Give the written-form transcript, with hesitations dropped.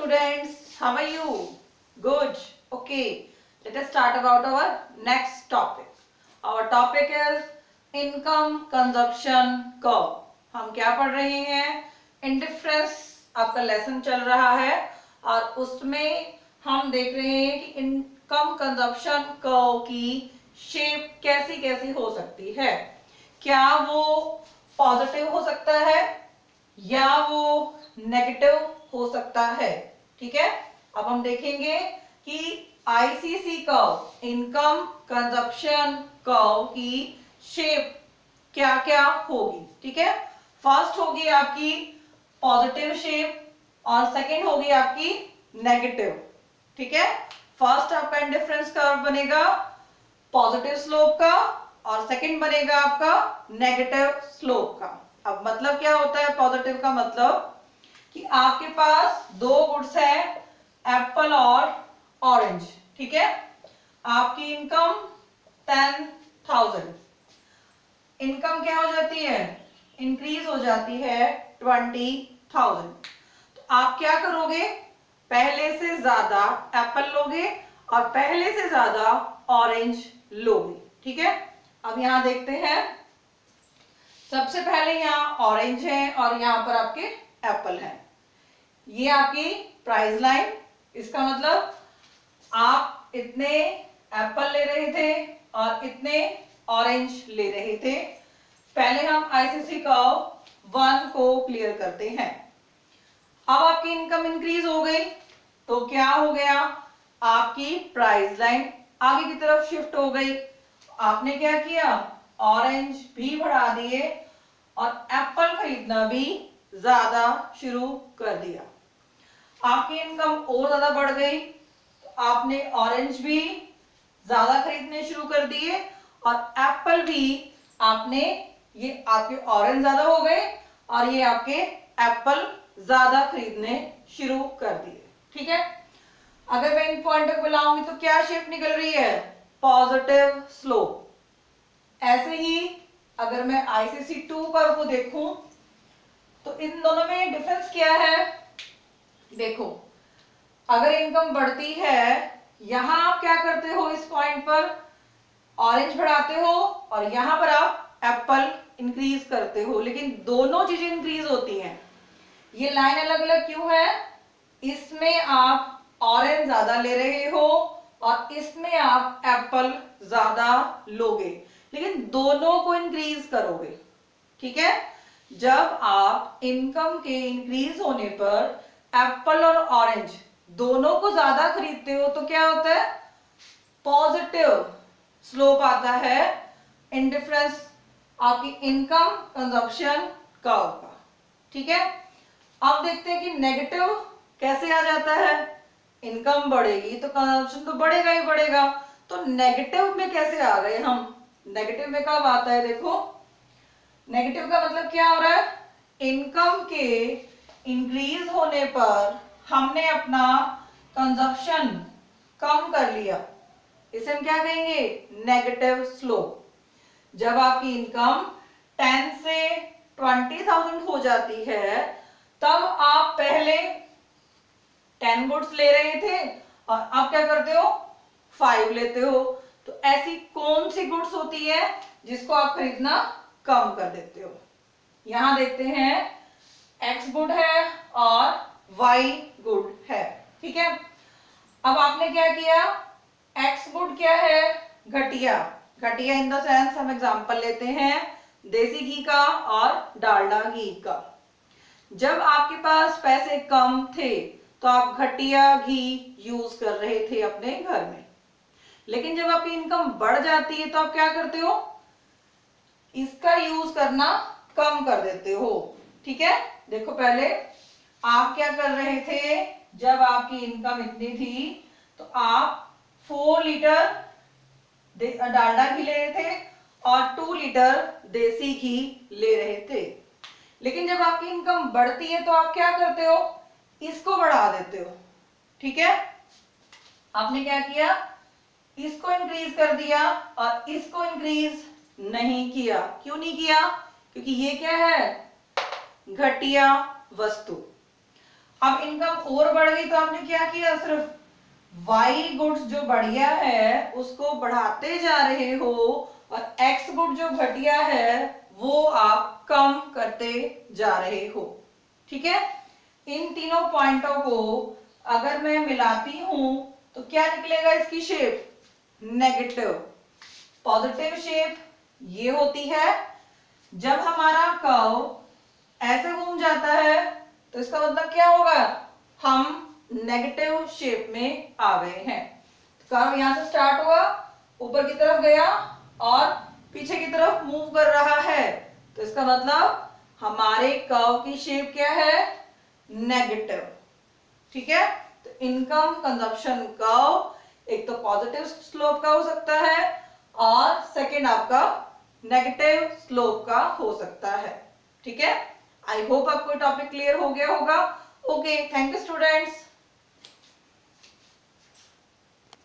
students, how are you? Good. Okay. Let us start about our next topic. Our topic is income consumption curve. हम क्या पढ़ रहे हैं? Indifference आपका lesson चल रहा है और उसमें हम देख रहे हैं कि इनकम कंजप्शन कर्व की शेप कैसी कैसी हो सकती है। क्या वो पॉजिटिव हो सकता है या वो नेगेटिव हो सकता है। ठीक है, अब हम देखेंगे कि ICC curve, income consumption curve की शेप क्या क्या होगी। ठीक है, फर्स्ट होगी आपकी पॉजिटिव शेप और सेकंड होगी आपकी नेगेटिव। ठीक है, फर्स्ट आपका इंडिफरेंस कर्व बनेगा पॉजिटिव स्लोप का और सेकंड बनेगा आपका नेगेटिव स्लोप का। अब मतलब क्या होता है पॉजिटिव का मतलब कि आपके पास दो गुड्स है, एप्पल और ऑरेंज। ठीक है, आपकी इनकम 10,000, इनकम क्या हो जाती है, इंक्रीज हो जाती है 20,000। तो आप क्या करोगे, पहले से ज्यादा एप्पल लोगे और पहले से ज्यादा ऑरेंज लोगे। ठीक है, अब यहां देखते हैं, सबसे पहले यहाँ ऑरेंज है और यहाँ पर आपके एप्पल है। ये आपकी प्राइस लाइन, इसका मतलब आप इतने एप्पल ले रहे थे और इतने ऑरेंज ले रहे थे। पहले हम आईसीसी कर्व 1 को क्लियर करते हैं। अब आपकी इनकम इंक्रीज हो गई तो क्या हो गया, आपकी प्राइस लाइन आगे की तरफ शिफ्ट हो गई। आपने क्या किया, ऑरेंज भी बढ़ा दिए और एप्पल खरीदना भी ज्यादा शुरू कर दिया। आपकी इनकम और ज्यादा बढ़ गई तो आपने ऑरेंज भी ज्यादा खरीदने शुरू कर दिए और एप्पल भी आपने, ये आपके ऑरेंज ज्यादा हो गए और ये आपके एप्पल ज्यादा खरीदने शुरू कर दिए। ठीक है, अगर मैं इन पॉइंट को बुलाऊंगी तो क्या शेप निकल रही है, पॉजिटिव स्लोप। ऐसे ही अगर मैं आईसीसी 2 कर्व को देखूं तो इन दोनों में डिफरेंस क्या है। देखो, अगर इनकम बढ़ती है, यहां आप क्या करते हो, इस पॉइंट पर ऑरेंज बढ़ाते हो और यहां पर आप एप्पल इंक्रीज करते हो, लेकिन दोनों चीजें इंक्रीज होती हैं। ये लाइन अलग अलग क्यों है, इसमें आप ऑरेंज ज्यादा ले रहे हो और इसमें आप एप्पल ज्यादा लोगे, लेकिन दोनों को इंक्रीज करोगे। ठीक है, जब आप इनकम के इंक्रीज होने पर एप्पल और ऑरेंज दोनों को ज्यादा खरीदते हो तो क्या होता है, पॉजिटिव स्लोप आता है इंडिफरेंस आपकी इनकम कंजप्शन कर्व का। ठीक है, अब देखते हैं कि नेगेटिव कैसे आ जाता है। इनकम बढ़ेगी तो कंजप्शन तो बढ़ेगा ही बढ़ेगा, तो नेगेटिव में कैसे आ गए हम। नेगेटिव में कब आता है, देखो नेगेटिव का मतलब क्या हो रहा है, इनकम के इंक्रीज होने पर हमने अपना कंजप्शन कम कर लिया, इसे हम क्या कहेंगे, नेगेटिव स्लोप। जब आपकी इनकम 10 से 20,000 हो जाती है तब आप पहले 10 गुड्स ले रहे थे और आप क्या करते हो, 5 लेते हो। तो ऐसी कौन सी गुड्स होती है जिसको आप खरीदना कम कर देते हो। यहां देखते हैं, एक्स गुड है और वाई गुड है। ठीक है, अब आपने क्या किया, एक्स गुड क्या है, घटिया। घटिया इन द सेंस हम एग्जांपल लेते हैं देसी घी का और डालडा घी का। जब आपके पास पैसे कम थे तो आप घटिया घी यूज कर रहे थे अपने घर में, लेकिन जब आपकी इनकम बढ़ जाती है तो आप क्या करते हो, इसका यूज करना कम कर देते हो। ठीक है, देखो पहले आप क्या कर रहे थे, जब आपकी इनकम इतनी थी तो आप 4 लीटर डालडा घी ले रहे थे और 2 लीटर देसी घी ले रहे थे। लेकिन जब आपकी इनकम बढ़ती है तो आप क्या करते हो, इसको बढ़ा देते हो। ठीक है, आपने क्या किया, इसको इंक्रीज कर दिया और इसको इंक्रीज नहीं किया। क्यों नहीं किया, क्योंकि ये क्या है, घटिया वस्तु। अब इनकम और बढ़ गई तो आपने क्या किया, सिर्फ वाई गुड्स जो बढ़िया है उसको बढ़ाते जा रहे हो और एक्स गुड जो घटिया है वो आप कम करते जा रहे हो। ठीक है, इन तीनों पॉइंटों को अगर मैं मिलाती हूं तो क्या निकलेगा इसकी शेप, नेगेटिव। पॉजिटिव शेप ये होती है जब हमारा कर्व ऐसे घूम जाता है तो इसका मतलब क्या होगा, हम नेगेटिव शेप में आ गए हैं। कर्व यहां से स्टार्ट हुआ, ऊपर की तरफ गया और पीछे की तरफ मूव कर रहा है, तो इसका मतलब हमारे कर्व की शेप क्या है, नेगेटिव। ठीक है, तो इनकम कंजप्शन कर्व एक तो पॉजिटिव स्लोप का हो सकता है और सेकेंड आपका नेगेटिव स्लोप का हो सकता है। ठीक है, आई होप आपको टॉपिक क्लियर हो गया होगा। Okay, thank you students.